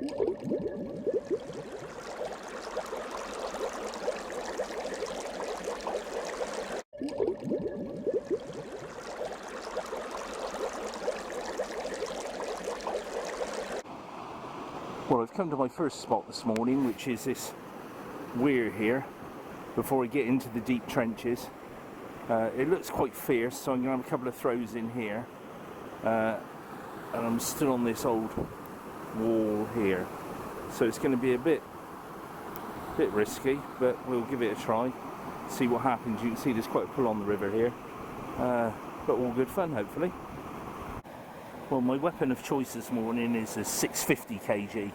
Well, I've come to my first spot this morning, which is this weir here, before I get into the deep trenches. It looks quite fierce, so I'm going to have a couple of throws in here. And I'm still on this old wall here, so it's going to be a bit risky, but we'll give it a try, see what happens. You can see there's quite a pull on the river here, but all good fun, hopefully. Well, my weapon of choice this morning is a 650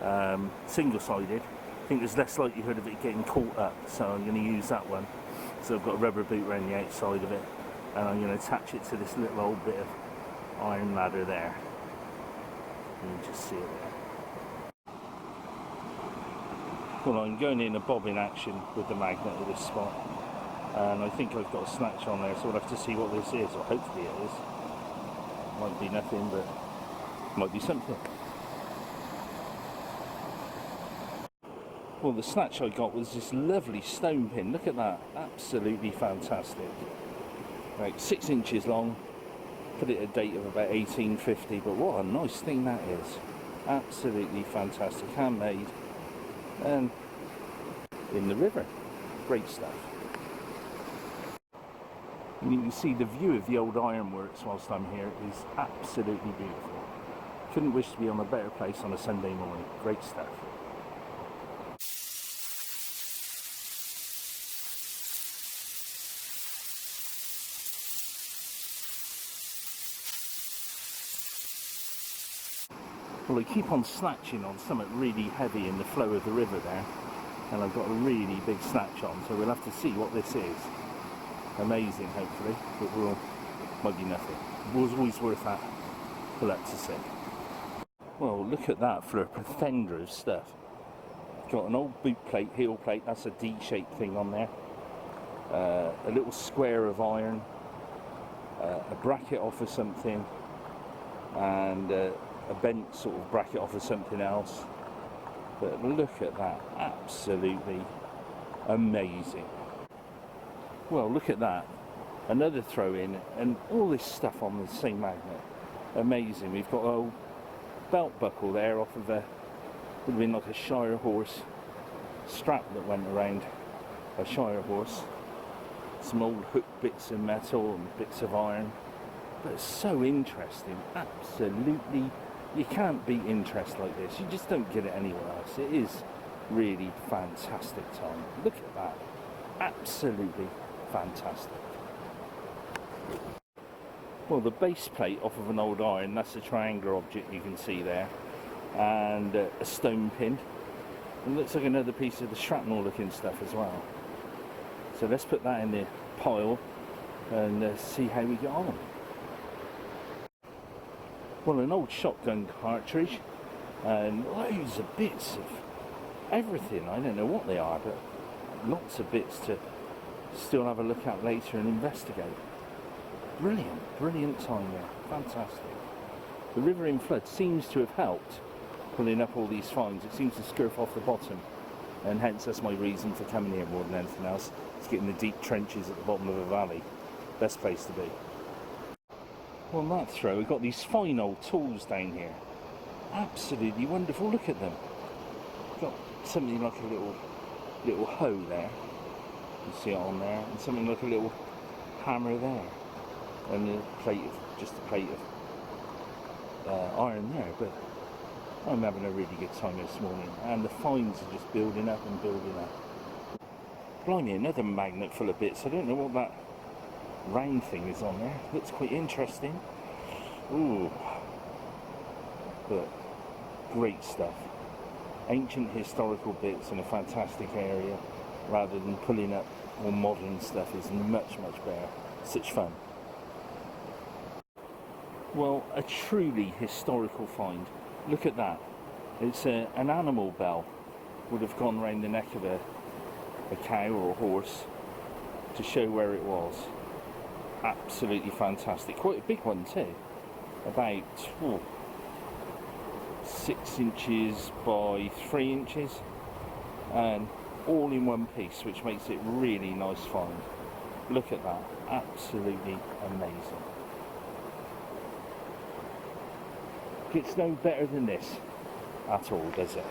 kg, single-sided. I think there's less likelihood of it getting caught up, so I'm going to use that one. So I've got a rubber boot around the outside of it, and I'm going to attach it to this little old bit of iron ladder there. You can just see it there. Well, I'm going in a bobbin action with the magnet at this spot, and I think I've got a snatch on there, so we'll have to see what this is, or hopefully it is. Might be nothing, but might be something. Well, the snatch I got was this lovely stone pin. Look at that, absolutely fantastic. Like 6 inches long, put it a date of about 1850, but what a nice thing that is. Absolutely fantastic, handmade, and in the river. Great stuff. And you can see the view of the old ironworks whilst I'm here is absolutely beautiful. Couldn't wish to be on a better place on a Sunday morning. Great stuff. Well, I keep on snatching on something really heavy in the flow of the river there, and I've got a really big snatch on, so we'll have to see what this is. Amazing, hopefully, but might be nothing. It was always worth that. We'll have to see. Well, look at that for a plethora of stuff. Got an old boot plate, heel plate, that's a D-shaped thing on there. A little square of iron, a bracket off of something, and a bent sort of bracket off of something else. But look at that, absolutely amazing. Well, look at that, another throw in, and all this stuff on the same magnet. Amazing. We've got a belt buckle there off of would have been like a Shire horse strap that went around a Shire horse. Some old hook bits of metal and bits of iron. But it's so interesting, absolutely. You can't beat interest like this. You just don't get it anywhere else. It is really fantastic time. Look at that, absolutely fantastic. Well, the base plate off of an old iron, that's a triangular object you can see there, and a stone pin. It looks like another piece of the shrapnel looking stuff as well. So let's put that in the pile and see how we get on. Well, an old shotgun cartridge and loads of bits of everything. I don't know what they are, but lots of bits to still have a look at later and investigate. Brilliant time there, fantastic. The river in flood seems to have helped pulling up all these finds. It seems to scurf off the bottom, and hence that's my reason for coming here more than anything else. It's getting the deep trenches at the bottom of a valley. Best place to be. Well, on that throw, we've got these fine old tools down here. Absolutely wonderful, look at them. Got something like a little hoe there. You see it on there, and something like a little hammer there, and just a plate of iron there. But I'm having a really good time this morning, and the finds are just building up and building up. Blimey, another magnet full of bits. I don't know what that round thing is on there. Looks quite interesting. Ooh, but great stuff. Ancient historical bits in a fantastic area, rather than pulling up more modern stuff, is much better. Such fun. Well, a truly historical find. Look at that. It's an animal bell. Would have gone around the neck of a cow or a horse to show where it was. Absolutely fantastic. Quite a big one too. About 6 inches by 3 inches, and all in one piece, which makes it really nice find. Look at that, absolutely amazing. It's no better than this at all, does it?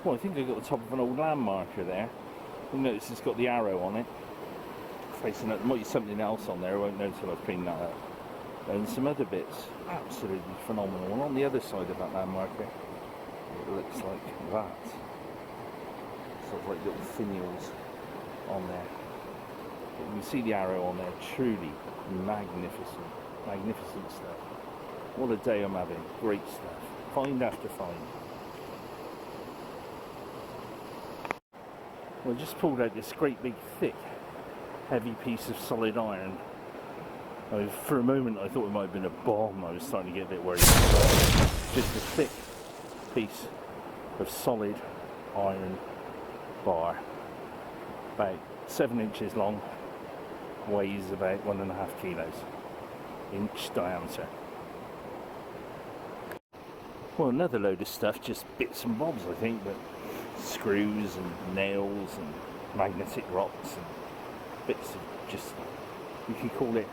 Well, I think I got the top of an old land marker there. You'll notice it's got the arrow on it. Facing up, there might be something else on there, I won't know until I've cleaned that up. And some other bits, absolutely phenomenal. And on the other side of that land marker, it looks like that. Sort of like little finials on there. But you can see the arrow on there, truly magnificent, magnificent stuff. What a day I'm having, great stuff. Find after find. Well, I just pulled out this great big thick heavy piece of solid iron. For a moment I thought it might have been a bomb. I was starting to get a bit worried. Just a thick piece of solid iron bar, about 7 inches long, weighs about 1.5 kilos, inch diameter. Well, another load of stuff, just bits and bobs I think, but screws and nails and magnetic rocks and bits of just, you can call it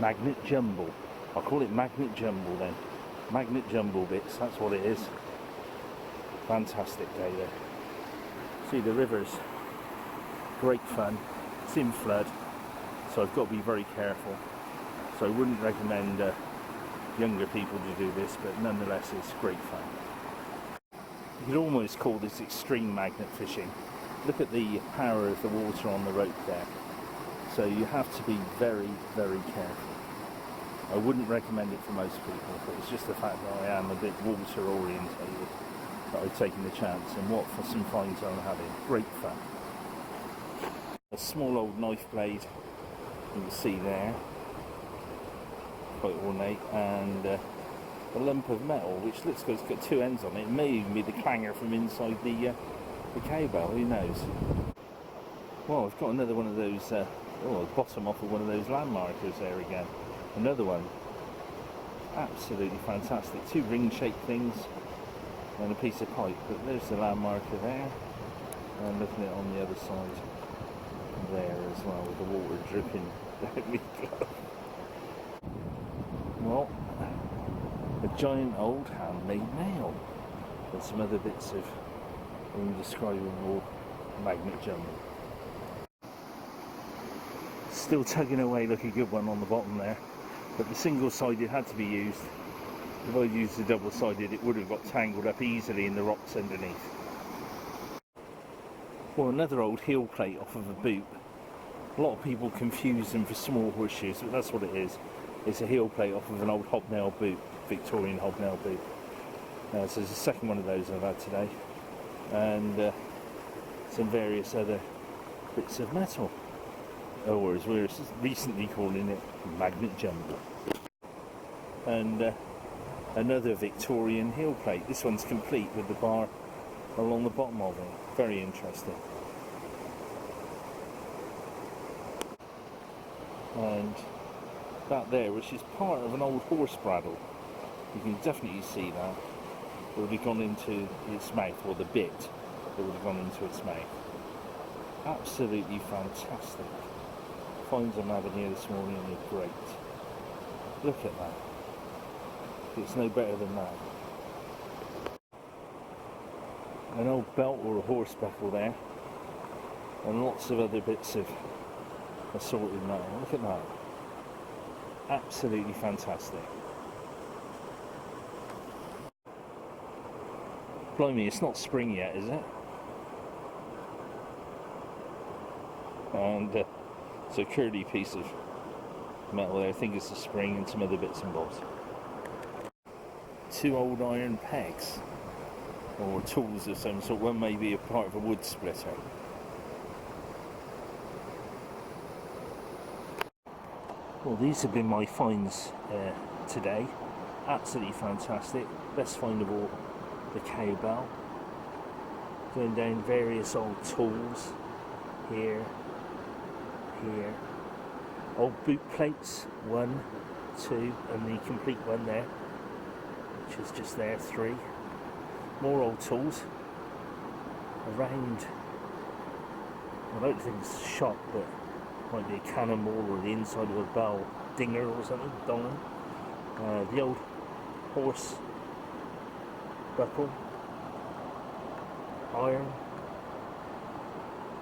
magnet jumble. I'll call it magnet jumble then. Magnet jumble bits, that's what it is. Fantastic day there. See, the river's great fun. It's in flood, so I've got to be very careful. So I wouldn't recommend younger people to do this, but nonetheless it's great fun. You could almost call this extreme magnet fishing. Look at the power of the water on the rope there. So you have to be very, very careful. I wouldn't recommend it for most people, but it's just the fact that I am a bit water orientated that I've taken the chance, and what for some finds I'm having. Great fun. A small old knife blade, you can see there, quite ornate, and a lump of metal which looks like it's got two ends on it. It may even be the clanger from inside the cowbell, who knows. Well, I've got another one of those, the bottom off of one of those land markers there again. Another one, absolutely fantastic. Two ring-shaped things and a piece of pipe, but there's the land marker there, and looking at it on the other side there as well, with the water dripping down my glove. Well, a giant old handmade nail and some other bits of indescribable magnet jumble. Still tugging away like a good one on the bottom there, but the single-sided had to be used. If I'd used the double-sided, it would have got tangled up easily in the rocks underneath. Well, another old heel plate off of a boot. A lot of people confuse them for small horseshoes, but that's what it is. It's a heel plate off of an old hobnail boot, Victorian hobnail boot. So there's the second one of those I've had today, and some various other bits of metal, or as we're recently calling it, magnet jumble. And another Victorian heel plate. This one's complete with the bar along the bottom of it. Very interesting. And that there, which is part of an old horse bridle, you can definitely see that. It would have gone into its mouth, or the bit that would have gone into its mouth. Absolutely fantastic. Finds I'm having here this morning are great. Look at that. It's no better than that. An old belt or a horse buckle there, and lots of other bits of assorted metal. Look at that. Absolutely fantastic. Blimey, it's not spring yet, is it? And it's a curly piece of metal there. I think it's a spring and some other bits and bobs. Two old iron pegs, or tools of some sort. One may be a part of a wood splitter. Well, these have been my finds today. Absolutely fantastic. Best find of all, the cowbell. Going down various old tools here, here. Old boot plates, 1, 2, and the complete one there. archers just there, 3. More old tools. Around, I don't think it's a shot, but might be a cannonball or the inside of a bell dinger or something, dong. The old horse buckle, iron,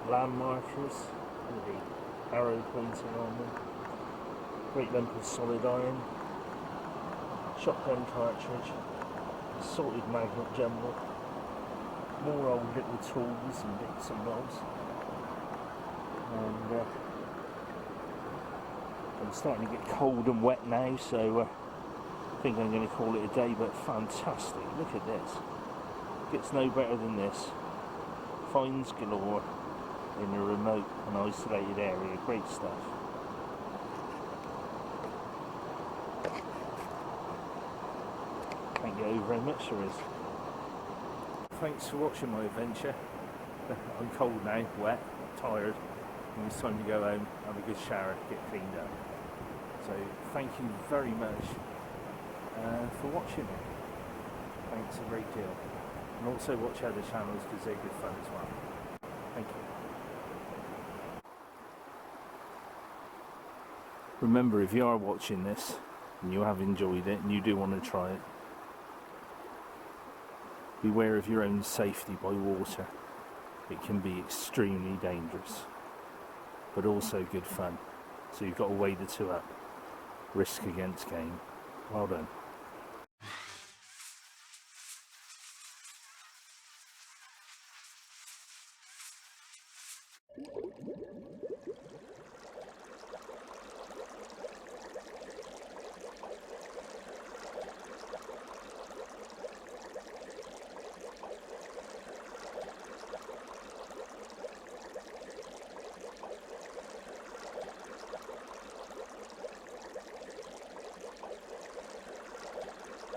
landmarkers with the arrow pointing on them, great lump of solid iron, shotgun cartridge, assorted magnet jumble, more old little tools and bits and bobs, and I'm starting to get cold and wet now, so I think I'm going to call it a day. But fantastic, look at this, gets no better than this. Finds galore in a remote and isolated area, great stuff. Can't get over how much there is. Thanks for watching my adventure. I'm cold now, wet, tired, and it's time to go home, have a good shower, get cleaned up. So thank you very much for watching it. Thanks a great deal. And also watch other channels because they're good fun as well. Thank you. Remember, if you are watching this and you have enjoyed it and you do want to try it, beware of your own safety by water. It can be extremely dangerous, but also good fun. So you've got to weigh the two up. Risk against gain. Well done.